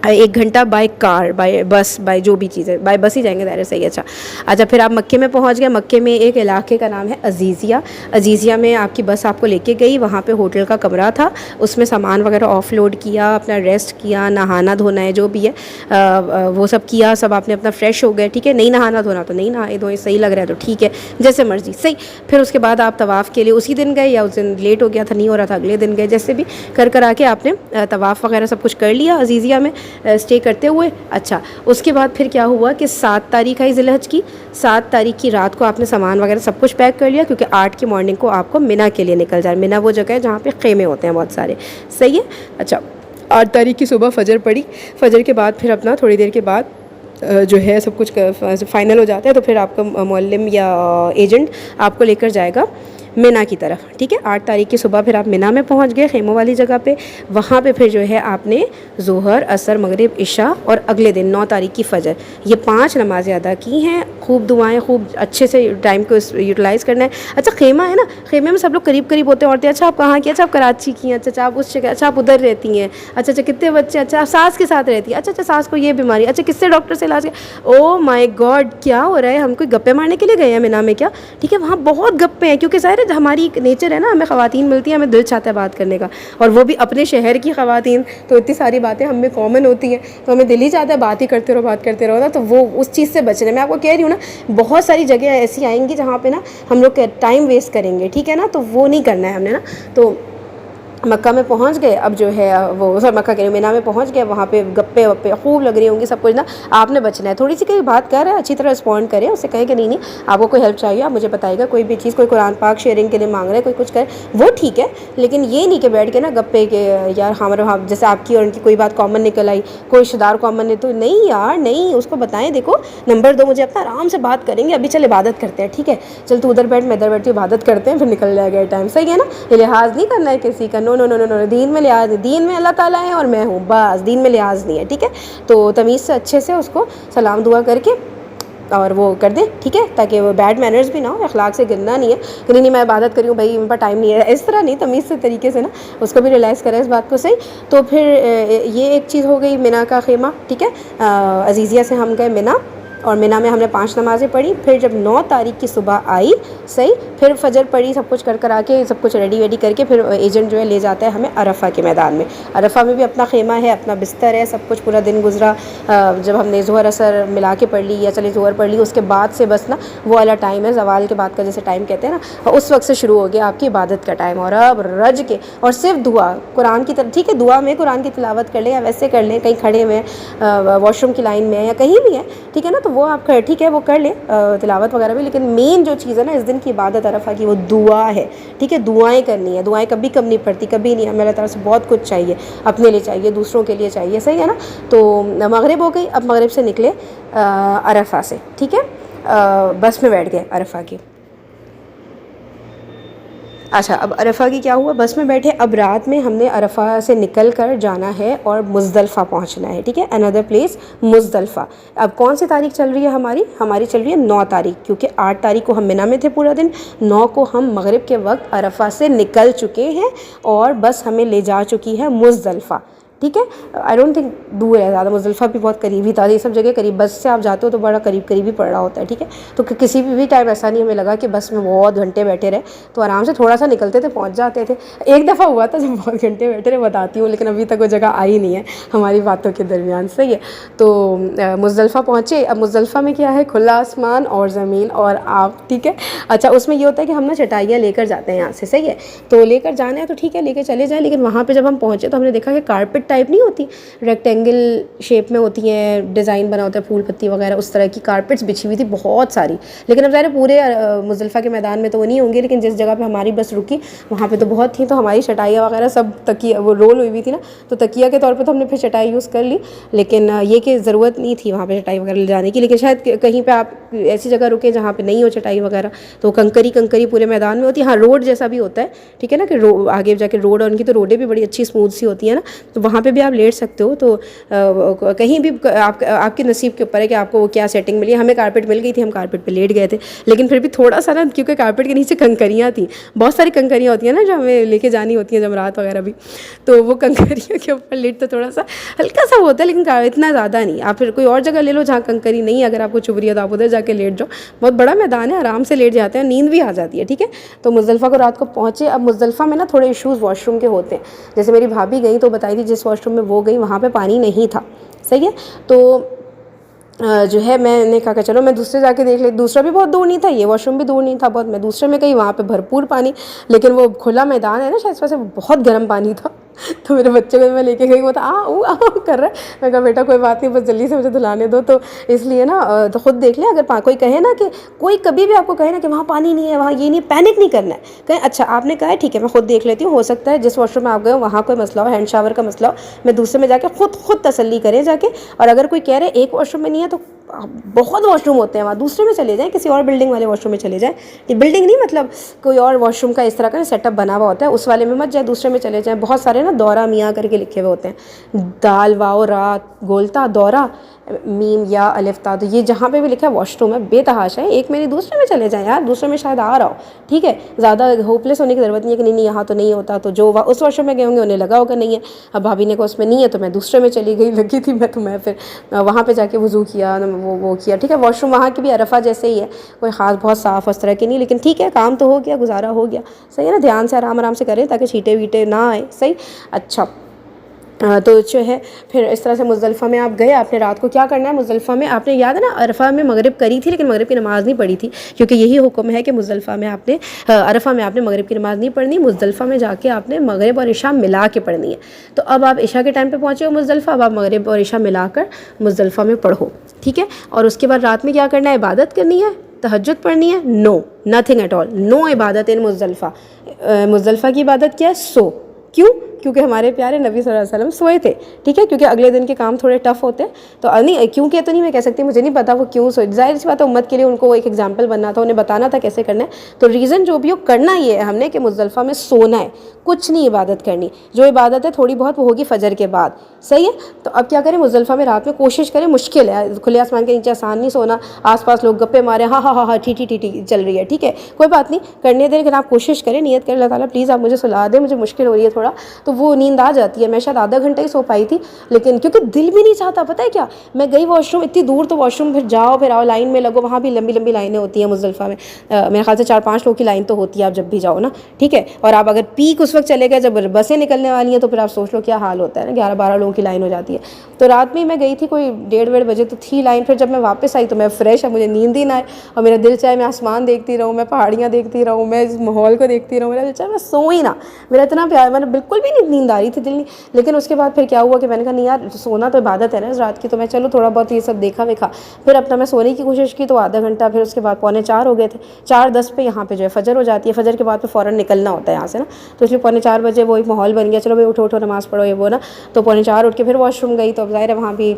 1 گھنٹہ بائی کار, بائی بس, بائی جو بھی چیزیں, بائی بس ہی جائیں گے ظاہر, صحیح ہے. اچھا پھر آپ مکے میں پہنچ گئے. مکے میں ایک علاقے کا نام ہے عزیزیہ, عزیزیہ میں آپ کی بس آپ کو لے کے گئی. وہاں پہ ہوٹل کا کمرہ تھا, اس میں سامان وغیرہ آف لوڈ کیا, اپنا ریسٹ کیا, نہانا دھونا ہے جو بھی ہے وہ سب کیا, سب آپ نے اپنا فریش ہو گئے, ٹھیک ہے. نہیں نہانا دھونا تو نہیں نہائے دھوئے, صحیح لگ رہا ہے تو ٹھیک ہے, جیسے مرضی, صحیح. پھر اس کے بعد آپ طواف کے لیے اسی دن گئے, یا اس دن لیٹ ہو گیا تھا, نہیں ہو رہا تھا, اگلے دن گئے, جیسے بھی کر آ کے آپ نے طواف وغیرہ سب کچھ کر لیا عزیزیہ میں اسٹے کرتے ہوئے. اچھا اس کے بعد پھر کیا ہوا کہ 7 تاریخ آئی ذی الحج کی, 7 تاریخ کی رات کو آپ نے سامان وغیرہ سب کچھ پیک کر لیا, کیونکہ 8 کی مارننگ کو آپ کو مینا کے لیے نکل جائے. مینا وہ جگہ ہے جہاں پہ خیمے ہوتے ہیں بہت سارے, صحیح ہے. اچھا 8 تاریخ کی صبح فجر پڑی, فجر کے بعد پھر اپنا تھوڑی دیر کے بعد جو ہے سب کچھ فائنل ہو جاتا ہے, تو پھر آپ کا معلم یا ایجنٹ آپ کو لے کر جائے گا مینا کی طرف, ٹھیک ہے. 8 تاریخ کی صبح پھر آپ مینا میں پہنچ گئے, خیموں والی جگہ پہ. وہاں پہ پھر جو ہے آپ نے ظہر, عصر, مغرب, عشاء اور اگلے دن 9 تاریخ کی فجر, یہ 5 نمازیں ادا کی ہیں. خوب دعائیں, خوب اچھے سے ٹائم کو یوٹیلائز کرنا ہے. اچھا خیمہ ہے نا, خیمے میں سب لوگ قریب قریب ہوتے ہیں, عورتیں اچھا آپ کہاں کی, اچھا آپ کراچی کی ہیں, اچھا آپ اس جگہ, اچھا آپ ادھر رہتی ہیں, اچھا کتنے بچے, اچھا ساس کے ساتھ رہتی ہے, اچھا ساس کو یہ بیماری, اچھا کس سے ڈاکٹر سے علاج کیا. او مائی گاڈ کیا ہو رہا ہے, ہم کوئی گپے مارنے کے لیے گئے ہیں مینا میں کیا, ٹھیک ہے. وہاں بہت گپے ہیں, کیونکہ ظاہر ہے ہماری نیچر ہے نا, ہمیں خواتین ملتی ہیں, ہمیں دل چاہتا ہے بات کرنے کا, اور وہ بھی اپنے شہر کی خواتین, تو اتنی ساری باتیں ہم میں کامن ہوتی ہیں, تو ہمیں دل ہی چاہتا ہے بات ہی کرتے رہو, بات کرتے رہو نا. تو وہ اس چیز سے بچنے, میں آپ کو کہہ رہی ہوں نا, بہت ساری جگہ ایسی آئیں گی جہاں پہ نا ہم لوگ ٹائم ویسٹ کریں گے, ٹھیک ہے نا. تو وہ نہیں کرنا ہے ہم نے نا. تو مکہ میں پہنچ گئے, اب جو ہے وہ مکہ کے مینا میں پہنچ گئے, وہاں پہ گپے وپے خوب لگ رہی ہوں گی, سب کچھ نا. آپ نے بچنا ہے, تھوڑی سی کوئی بات کر رہا ہے اچھی طرح رسپونڈ کریں, اس سے کہیں کہ نہیں آپ کو کوئی ہیلپ چاہیے آپ مجھے بتائیے گا, کوئی بھی چیز, کوئی قرآن پاک شیئرنگ کے لیے مانگ رہے ہیں, کوئی کچھ کرے وہ ٹھیک ہے. لیکن یہ نہیں کہ بیٹھ کے نا گپے کے یار ہمارے وہاں جیسے آپ کی اور ان کی کوئی بات کامن نکل آئی, کوئی رشتہ دار کامن ہے, تو نہیں یار نہیں, اس کو بتائیں دیکھو نمبر دو مجھے اپنا, آرام سے بات کریں گے, ابھی چل عبادت کرتے ہیں, ٹھیک ہے, چل تو ادھر بیٹھ میں ادھر بیٹھتی ہوں, عبادت کرتے ہیں, پھر نکل جائے گا ٹائم, صحیح ہے نا. یہ لحاظ نہیں کرنا ہے کسی کا, نو نو نو نو, دین میں لحاظ, دین میں اللہ تعالیٰ ہے اور میں ہوں, بس دین میں لحاظ نہیں ہے, ٹھیک ہے. تو تمیز سے اچھے سے اس کو سلام دعا کر کے اور وہ کر دیں, ٹھیک ہے, تاکہ وہ بیڈ مینرز بھی نہ ہو, اخلاق سے گرنا نہیں ہے کہ نہیں میں عبادت کری ہوں بھائی میرے پاس ٹائم نہیں ہے, اس طرح نہیں, تمیز سے طریقے سے نا اس کو بھی ریلائز کریں اس بات کو, صحیح. تو پھر یہ ایک چیز ہو گئی مینا کا خیمہ, ٹھیک ہے. عزیزیہ سے ہم گئے مینا, اور مینا میں ہم نے 5 نمازیں پڑھی. پھر جب 9 تاریخ کی صبح آئی, صحیح, پھر فجر پڑھی, سب کچھ کر آ کے سب کچھ ریڈی ویڈی کر کے پھر ایجنٹ جو ہے لے جاتا ہے ہمیں عرفہ کے میدان میں. عرفہ میں بھی اپنا خیمہ ہے, اپنا بستر ہے, سب کچھ, پورا دن گزرا. جب ہم نے ظہر اثر ملا کے پڑھ لی, یا چلے ظہر پڑھ لی, اس کے بعد سے بس نا وہ والا ٹائم ہے زوال کے بعد کا, جیسے ٹائم کہتے ہیں نا, اس وقت سے شروع ہو گیا آپ کی عبادت کا ٹائم. اور اب رج کے اور صرف دعا قرآن کی طرف, ٹھیک ہے, دعا میں قرآن کی تلاوت کر لیں یا ویسے کر لیں, کہیں کھڑے ہوئے واش روم کی لائن میں یا کہیں بھی ہے, ٹھیک ہے نا, تو وہ آپ ٹھیک ہے وہ کر لیں تلاوت وغیرہ بھی، لیکن مین جو چیز ہے نا اس دن کی عبادت عرفہ کی وہ دعا ہے، ٹھیک ہے، دعائیں کرنی ہے، دعائیں کبھی کم نہیں پڑتی، کبھی نہیں، ہمیں اللہ تعالیٰ سے بہت کچھ چاہیے، اپنے لیے چاہیے، دوسروں کے لیے چاہیے، صحیح ہے نا. تو مغرب ہو گئی، اب مغرب سے نکلے عرفہ سے، ٹھیک ہے، بس میں بیٹھ گئے عرفہ کی. اچھا اب عرفہ کی کیا ہوا، بس میں بیٹھے، اب رات میں ہم نے عرفہ سے نکل کر جانا ہے اور مزدلفہ پہنچنا ہے، ٹھیک ہے، اندر پلیس مزدلفہ. اب کون سی تاریخ چل رہی ہے ہماری چل رہی ہے 9 تاریخ، کیونکہ 8 تاریخ کو ہم منی میں تھے پورا دن، 9 کو ہم مغرب کے وقت عرفہ سے نکل چکے ہیں اور بس ہمیں لے جا چکی ہے مزدلفہ، ٹھیک ہے. آئی ڈونٹ تھنک دور ہے زیادہ، مزدلفہ بھی بہت قریب ہی تھا، یہ سب جگہ قریب، بس سے آپ جاتے ہو تو بڑا قریب ہی پڑ رہا ہوتا ہے، ٹھیک ہے. تو کسی بھی ٹائم ایسا نہیں ہمیں لگا کہ بس میں بہت گھنٹے بیٹھے رہے، تو آرام سے تھوڑا سا نکلتے تھے پہنچ جاتے تھے. ایک دفعہ ہوا تھا جب بہت گھنٹے بیٹھے رہے، بتاتی ہوں، لیکن ابھی تک وہ جگہ آئی نہیں ہے ہماری باتوں کے درمیان، صحیح ہے. تو مزدلفہ پہنچے. اب مزدلفہ میں کیا ہے، کھلا آسمان اور زمین اور آگ، ٹھیک ہے. اچھا اس میں یہ ہوتا ہے کہ ہم نا چٹائیاں لے کر جاتے ہیں یہاں سے، صحیح ہے، تو لے کر جانا ہے تو ٹھیک ہے لے کے چلے جائیں، لیکن وہاں پہ جب ہم پہنچے تو ہم نے دیکھا کہ کارپٹ ٹائپ نہیں ہوتی، ریکٹینگل شیپ میں ہوتی ہیں، ڈیزائن بنا ہوتا ہے پھول پتی وغیرہ، اس طرح کی کارپٹس بچھی ہوئی تھی بہت ساری. لیکن اب ظاہر پورے مزدلفہ کے میدان میں تو وہ نہیں ہوں گے، لیکن جس جگہ پہ ہماری بس رکی وہاں پہ تو بہت تھیں. تو ہماری چٹائیاں وغیرہ سب تکیہ وہ رول ہوئی تھی نا، تو تکیہ کے طور پہ تو ہم نے پھر چٹائی یوز کر لی، لیکن یہ کہ ضرورت نہیں تھی وہاں پہ چٹائی وغیرہ لے جانے کی. لیکن شاید کہیں پہ آپ ایسی جگہ رکیں جہاں پہ نہیں ہو چٹائی وغیرہ، تو کنکری پورے میدان میں ہوتی ہے. ہاں روڈ جیسا بھی ہوتا ہے، ٹھیک ہے نا، کہ آگے جا کے روڈ، اور ان کی تو روڈیں بھی بڑی اچھی اسموتھ سی ہوتی ہیں نا، تو وہاں پہ بھی آپ لیٹ سکتے ہو. تو کہیں بھی آپ کے نصیب کے اوپر ہے کہ آپ کو وہ کیا سیٹنگ ملی. ہمیں کارپٹ مل گئی تھی، ہم کارپٹ پہ لیٹ گئے تھے، لیکن پھر بھی تھوڑا سا نا، کیونکہ کارپٹ کے نیچے کنکریاں تھیں، بہت ساری کنکریاں ہوتی ہیں نا جو ہمیں لے کے جانی ہوتی ہیں جمرات وغیرہ بھی، تو وہ کنکریوں کے اوپر لیٹ تو تھوڑا سا ہلکا سا ہوتا ہے، لیکن اتنا زیادہ نہیں. آپ پھر کوئی اور جگہ لے لو جہاں کنکری نہیں ہے، اگر آپ کو چبھ رہی ہے تو آپ ادھر جا کے لیٹ جاؤ، بہت بڑا میدان ہے، آرام سے لیٹ جاتے ہیں، نیند بھی آ جاتی ہے، ٹھیک ہے. تو مزدلفہ کو رات کو پہنچے. اب مزدلفہ میں نا تھوڑے ایشوز واش روم کے ہوتے ہیں، جیسے میری بھابھی گئی تو بتائی تھی جس واش روم میں وہ گئی وہاں پہ پانی نہیں تھا، صحیح ہے. تو جو ہے میں نے کہا کہ چلو میں دوسرے جا کے دیکھ لیتی، دوسرا بھی بہت دور نہیں تھا، یہ واش روم بھی دور نہیں تھا بہت، میں دوسرے میں گئی وہاں پہ بھرپور پانی، لیکن وہ کھلا میدان ہے نا شاید اس وجہ سے بہت گرم پانی تھا. تو میرے بچے کو میں لے کے گئی، وہ تھا کر رہا ہے، میں کہا بیٹا کوئی بات نہیں، بس جلدی سے مجھے دھلانے دو. تو اس لیے نا تو خود دیکھ لیں، اگر کوئی کہے نا کہ کوئی کبھی بھی آپ کو کہے نا کہ وہاں پانی نہیں ہے، وہاں یہ نہیں، پینک نہیں کرنا ہے. کہیں اچھا آپ نے کہا ہے ٹھیک ہے میں خود دیکھ لیتی ہوں، ہو سکتا ہے جس واش روم میں آپ گئے ہو وہاں کوئی مسئلہ ہو، ہینڈ شاور کا مسئلہ ہو، میں دوسرے میں جا کے خود تسلی کریں جا کے. اور اگر کوئی کہہ رہے ایک واش روم میں نہیں ہے تو بہت واش روم ہوتے ہیں وہاں، دوسرے میں چلے جائیں، کسی اور بلڈنگ والے واش روم میں چلے جائیں. یہ بلڈنگ نہیں مطلب کوئی اور واش روم کا اس طرح کا سیٹ اپ بنا ہوا ہوتا ہے، اس والے میں مت جائیں، دوسرے میں چلے جائیں. بہت سارے نا دورہ میاں کر کے لکھے ہوئے ہوتے ہیں، دال واو را گولتا دورہ میم یا الف تا، تو یہ جہاں پہ بھی لکھا ہے واش روم ہے بے تحاشا ہے. ایک میری دوسرے میں چلے جائیں یار، دوسرے میں شاید آ رہا ہو، ٹھیک ہے، زیادہ ہوپلیس ہونے کی ضرورت نہیں ہے کہ نہیں یہاں تو نہیں ہوتا. تو جو اس واش روم میں گئے ہوں گے انہیں لگا ہوگا نہیں ہے. اب بھابھی نے کہا اس میں نہیں ہے تو میں دوسرے میں چلی گئی، لگی تھی میں پھر وہاں پہ جا کے وضو کیا، وہ کیا، ٹھیک ہے. واش روم وہاں کی بھی عرفہ جیسے ہی ہے، کوئی خاص بہت صاف اس طرح کی نہیں، لیکن ٹھیک ہے کام تو ہو گیا، گزارا ہو گیا، صحیح ہے نا. دھیان سے آرام سے کریں تاکہ چھینٹے ویٹے نہ آئے، صحیح. اچھا تو جو ہے پھر اس طرح سے مزدلفہ میں آپ گئے. آپ نے رات کو کیا کرنا ہے مزدلفہ میں، آپ نے یاد ہے نا عرفہ میں مغرب کری تھی لیکن مغرب کی نماز نہیں پڑھی تھی، کیونکہ یہی حکم ہے کہ مزدلفہ میں آپ نے عرفہ میں آپ نے مغرب کی نماز نہیں پڑھنی، مزدلفہ میں جا کے آپ نے مغرب اور عشاء ملا کے پڑھنی ہے. تو اب آپ عشاء کے ٹائم پہ پہنچے ہو مزدلفہ، اب آپ مغرب اور عشاء ملا کر مزدلفہ میں پڑھو، ٹھیک ہے. اور اس کے بعد رات میں کیا کرنا ہے، عبادت کرنی ہے، تہجد پڑھنی ہے، نو نتھنگ ایٹ آل، نو عبادت ان مزدلفہ. مزدلفہ کی عبادت کیا ہے، سو. کیونکہ ہمارے پیارے نبی صلی اللہ علیہ وسلم سوئے تھے، ٹھیک ہے، کیونکہ اگلے دن کے کام تھوڑے ٹف ہوتے ہیں. تو نہیں کیونکہ تو نہیں میں کہہ سکتی، مجھے نہیں پتا وہ کیوں سوئے، ظاہر سی بات ہے امت کے لیے ان کو ایک ایگزامپل بننا تھا، انہیں بتانا تھا کیسے کرنا ہے. تو ریزن جو بھی ہو کرنا یہ ہے ہم نے کہ مزدلفہ میں سونا ہے، کچھ نہیں عبادت کرنی. جو عبادت ہے تھوڑی بہت وہ ہوگی فجر کے بعد، صحیح ہے. تو اب کیا کریں مزدلفہ میں رات میں کوشش کریں، مشکل ہے کھلے آسمان کے نیچے آسان نہیں سونا، آس پاس لوگ گپے مارے ہاں ٹھی چل رہی ہے، ٹھیک ہے کوئی بات نہیں کرنے دیں، لیکن آپ کوشش کریں، نیت کریں اللہ تعالیٰ پلیز آپ مجھے سلا دیں، مجھے مشکل ہو رہی ہے تھوڑا. تو وہ نیند آ جاتی ہے. میں شاید آدھا گھنٹہ ہی سو پائی تھی، لیکن کیونکہ دل بھی نہیں چاہتا، پتہ ہے کیا، میں گئی واش روم اتنی دور، تو واش روم پھر جاؤ پھر آؤ، لائن میں لگو، وہاں بھی لمبی لائنیں ہوتی ہیں مزدلفہ میں، میرے خیال سے 4-5 لوگ کی لائن تو ہوتی ہے آپ جب بھی جاؤ نا، ٹھیک ہے. اور آپ اگر پیک اس وقت چلے گئے جب بسیں نکلنے والی ہیں تو پھر آپ سوچ لو کیا حال ہوتا ہے نا، 11-12 لوگوں کی لائن ہو جاتی ہے. تو رات میں گئی تھی کوئی 1:30 بجے تو تھی لائن. پھر جب میں واپس آئی تو میں فریش، اب مجھے نیند ہی نہ آئے، اور میرا دل چاہے میں آسمان دیکھتی رہوں، میں پہاڑیاں دیکھتی رہوں، میں اس ماحول کو دیکھتی رہوں، میرا دل چاہے میں سوؤں ہی نہ. میرا اتنا پیار، میں نے بالکل بھی نہیں نہیں نیند آ رہی تھی، دل نہیں. لیکن اس کے بعد پھر کیا ہوا کہ میں نے کہا نہیں یار سونا تو عبادت ہے نا اس رات کی، تو میں چلو تھوڑا بہت یہ سب دیکھا ویکھا. پھر اپنا میں سونے کی کوشش کی تو آدھا گھنٹہ، پھر اس کے بعد 3:45 ہو گئے تھے. 4:10 پہ یہاں پہ جو ہے فجر ہو جاتی ہے. فجر کے بعد پہ فوراً نکلنا ہوتا ہے یہاں سے نا، تو اس لیے 3:45 بجے وہ ایک ماحول بن گیا، چلو بھائی اٹھو نماز پڑھو یہ وہ نا. تو 3:45 اٹھ کے پھر واش روم گئی، تو اب ظاہر ہے وہاں بھی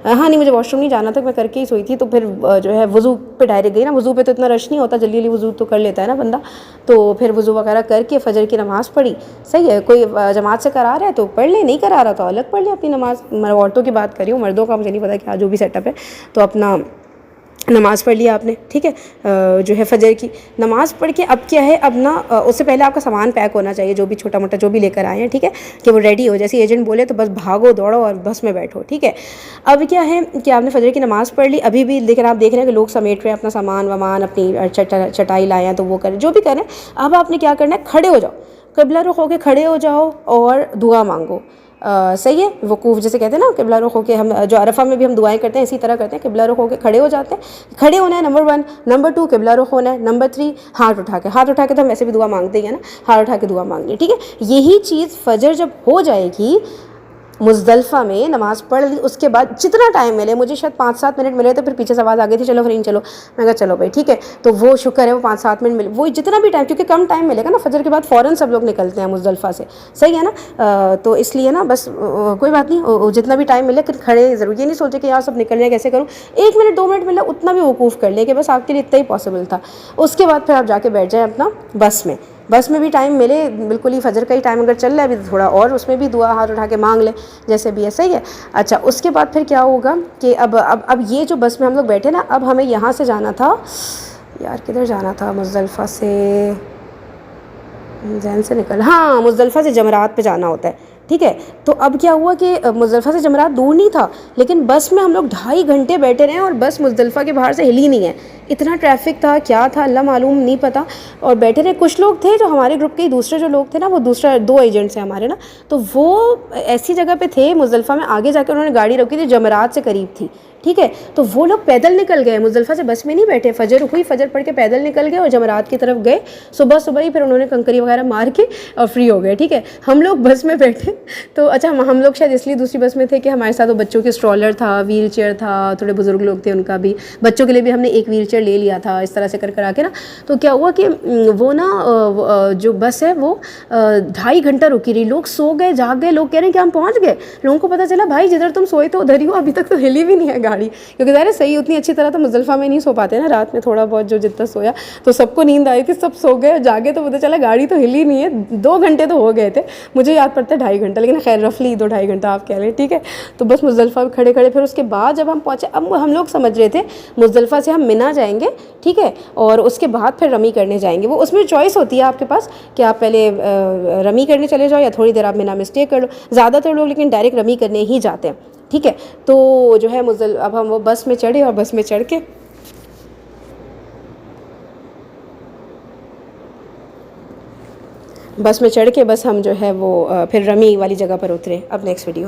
ہاں نہیں مجھے واش روم نہیں جانا تھا، میں کر کے ہی سوئی تھی. تو پھر جو ہے وضو پہ ڈائریکٹ گئی نا، وضو پہ تو اتنا رش نہیں ہوتا، جلدی جلدی وضو تو کر لیتا ہے نا بندہ. تو پھر وضو وغیرہ کر کے فجر کی نماز پڑھی. صحیح ہے، کوئی جماعت سے کرا رہا ہے تو پڑھ لے، نہیں کرا رہا تو الگ پڑھ لے اپنی نماز. میں عورتوں کی بات کر رہی ہوں، مردوں کا مجھے نہیں پتا کیا جو بھی سیٹ اپ ہے. تو اپنا نماز پڑھ لیا آپ نے، ٹھیک ہے. جو ہے فجر کی نماز پڑھ کے اب کیا ہے، اب نا اس سے پہلے آپ کا سامان پیک ہونا چاہیے، جو بھی چھوٹا موٹا جو بھی لے کر آئے ہیں، ٹھیک ہے، کہ وہ ریڈی ہو. جیسے ایجنٹ بولے تو بس بھاگو دوڑو اور بس میں بیٹھو، ٹھیک ہے. اب کیا ہے کہ آپ نے فجر کی نماز پڑھ لی. ابھی بھی لیکن آپ دیکھ رہے ہیں کہ لوگ سمیٹ رہے ہیں اپنا سامان وامان، اپنی چٹائی لائے ہیں تو وہ کریں، جو بھی کریں. اب آپ نے کیا کرنا ہے، کھڑے ہو جاؤ، قبلہ رخ ہو کے کھڑے ہو جاؤ اور دعا مانگو. صحیح ہے، وقوف جیسے کہتے ہیں نا، قبلہ رخ ہو کے ہم جو عرفہ میں بھی ہم دعائیں کرتے ہیں اسی طرح کرتے ہیں، قبلہ رخ ہو کے کھڑے ہو جاتے ہیں. کھڑے ہونا ہے نمبر 1. نمبر 2 قبلہ رخ ہونا ہے. نمبر 3 ہاتھ اٹھا کے. ہاتھ اٹھا کے تو ہم ویسے بھی دعا مانگتے ہی ہیں نا، ہاتھ اٹھا کے دعا مانگنی، ٹھیک ہے. یہی چیز فجر جب ہو جائے گی مزدلفہ میں نماز پڑھ لی، اس کے بعد جتنا ٹائم ملے، مجھے شاید 5-7 منٹ ملے تھے، پھر پیچھے سے آواز آ گئی تھی چلو فرین چلو. میں کہا چلو بھائی ٹھیک ہے. تو وہ شکر ہے وہ 5-7 منٹ ملے، وہ جتنا بھی ٹائم، کیونکہ کم ٹائم ملے گا نا فجر کے بعد فوراً سب لوگ نکلتے ہیں مزدلفہ سے. صحیح ہے نا. تو اس لیے نا بس کوئی بات نہیں، جتنا بھی ٹائم ملے کھڑے ضرور، یہ نہیں سوچے کہ یار سب نکل جائے کیسے کروں. 1 منٹ 2 منٹ ملے اتنا بھی وقوف کر لے کہ بس آپ کے لیے اتنا ہی پاسبل تھا. اس کے بعد پھر آپ جا کے بیٹھ جائیں اپنا بس میں. بس میں بھی ٹائم ملے، بالکل ہی فجر کا ہی ٹائم اگر چل رہا ہے ابھی تھوڑا اور اس میں بھی دعا ہاتھ اٹھا کے مانگ لیں جیسے بھی ہے. صحیح ہے. اچھا اس کے بعد پھر کیا ہوگا کہ اب یہ جو بس میں ہم لوگ بیٹھے نا، اب ہمیں یہاں سے جانا تھا یار، کدھر جانا تھا، مزدلفہ سے ذہن سے نکل، ہاں مزدلفہ سے جمرات پہ جانا ہوتا ہے، ٹھیک ہے. تو اب کیا ہوا کہ مزدلفہ سے جمرات دور نہیں تھا، لیکن بس میں ہم لوگ 2.5 گھنٹے بیٹھے رہے اور بس مزدلفہ کے باہر سے ہلی نہیں ہے. اتنا ٹریفک تھا، کیا تھا اللہ معلوم، نہیں پتہ. اور بیٹھے رہے. کچھ لوگ تھے جو ہمارے گروپ کے دوسرے جو لوگ تھے نا، وہ دوسرا 2 ایجنٹس ہیں ہمارے نا، تو وہ ایسی جگہ پہ تھے مزدلفہ میں، آگے جا کے انہوں نے گاڑی رکھی تھی جمرات سے قریب تھی، ٹھیک ہے. تو وہ لوگ پیدل نکل گئے، مزدلفہ سے بس میں نہیں بیٹھے. فجر ہوئی، فجر پڑھ کے پیدل نکل گئے اور جمرات کی طرف گئے. صبح صبح ہی پھر انہوں نے کنکری وغیرہ مار کے اور فری ہو گئے، ٹھیک ہے. ہم لوگ بس میں بیٹھے تو اچھا ہم لوگ شاید اس لیے دوسری بس میں تھے کہ ہمارے ساتھ وہ بچوں کے اسٹرالر تھا، ویل چیئر تھا، تھوڑے بزرگ لوگ تھے ان کا بھی، بچوں کے لیے بھی ہم نے ایک ویل چیئر لے لیا تھا. اس طرح سے کر کے نا، تو کیا ہوا کہ وہ نا جو بس ہے وہ 2.5 گھنٹہ رکی رہی. لوگ سو گئے، جاگ گئے. لوگ کہہ رہے ہیں کہ ہم پہنچ گئے. لوگوں کو پتہ چلا بھائی جدھر تم سوئے تو ادھر ہی ہو، ابھی تک تو ہلی بھی نہیں ہے گاڑی. کیونکہ ظاہر ہے صحیح اتنی اچھی طرح تو مزدلفہ میں نہیں سو پاتے نا رات میں، تھوڑا بہت جو جتنا سویا تو سب کو نیند آئی تھی، سب سو گئے جاگے تو پتہ چلا گاڑی تو ہلی نہیں ہے. 2 گھنٹے تو ہو گئے تھے، مجھے یاد پڑتا ہے 2.5 گھنٹہ، لیکن خیر رفلی 2-2.5 گھنٹہ آپ کہہ لیں، ٹھیک ہے. تو بس مزدلفہ کھڑے. پھر اس کے بعد جب ہم پہنچے، اب ہم لوگ سمجھ رہے تھے مزدلفہ سے ہم منی جائیں گے، ٹھیک ہے، اور اس کے بعد پھر رمی کرنے جائیں گے. وہ اس میں چوائس ہوتی ہے آپ کے پاس کہ آپ پہلے رمی کرنے چلے جاؤ یا تھوڑی دیر آپ منی میں اسٹے کر لو. زیادہ تر لوگ لیکن ڈائریکٹ رمی کرنے ہی جاتے ہیں، ٹھیک ہے. تو جو ہے اب ہم وہ بس میں چڑھے اور بس میں چڑھ کے بس ہم جو ہے وہ پھر رمی والی جگہ پر اترے. اب نیکسٹ ویڈیو.